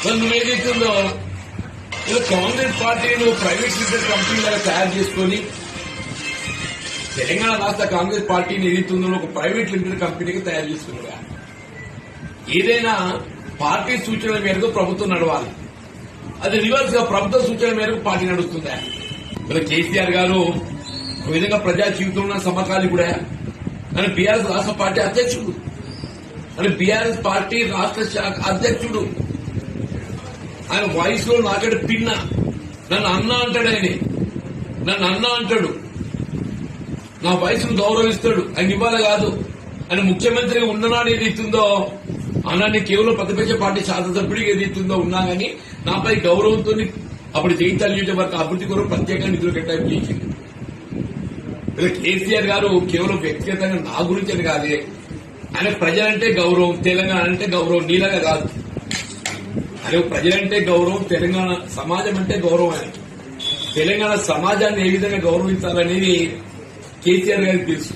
మరి నువ్వేదైతుందో ఇలా కాంగ్రెస్ పార్టీ నువ్వు ప్రైవేట్ లిమిటెడ్ కంపెనీ లాగా తయారు చేసుకుని తెలంగాణ రాష్ట్ర కాంగ్రెస్ పార్టీని ఏదైతుందో ఒక ప్రైవేట్ లిమిటెడ్ కంపెనీగా తయారు చేసుకున్నారా? ఏదైనా పార్టీ సూచనల మేరకు ప్రభుత్వం నడవాలి, అది రివర్స్ గా ప్రభుత్వ సూచనల మేరకు పార్టీ నడుస్తుందా? మరి కేసీఆర్ గారు ఒక విధంగా ప్రజా జీవితంలో సమకాలీకుడా? అని బీఆర్ఎస్ రాష్ట్ర పార్టీ అధ్యక్షుడు, అని బీఆర్ఎస్ పార్టీ రాష్ట్ర శాఖ అధ్యక్షుడు. ఆయన వాయిస్ లో నాకడ పిన్న, నన్ను అన్న అంటాడు, ఆయన నన్ను అన్న అంటాడు, నా వయసును గౌరవిస్తాడు. ఆయన ఇవాళ కాదు, ఆయన ముఖ్యమంత్రిగా ఉన్ననాడు ఏదైతుందో అన్నాన్ని కేవలం ప్రతిపక్ష పార్టీ శాసనసభ్యుడికి ఏదైతుందో ఉన్నా గానీ నాపై గౌరవంతో అప్పుడు జగిత్యాల నియోజకవర్గ అభివృద్ధి కొరకు ప్రత్యేకంగా నిధులు కేటాయింపు చేసింది. ఇలా కేసీఆర్ గారు కేవలం వ్యక్తిగతంగా నా గురించి అని కాదే, ఆయన ప్రజలంటే గౌరవం, తెలంగాణ అంటే గౌరవం, నీలాగా కాదు. ఆయన ప్రజలంటే గౌరవం, తెలంగాణ సమాజం అంటే గౌరవం. ఆయన తెలంగాణ సమాజాన్ని ఏ విధంగా గౌరవించాలనేది కేసీఆర్ గారికి తెలుసు.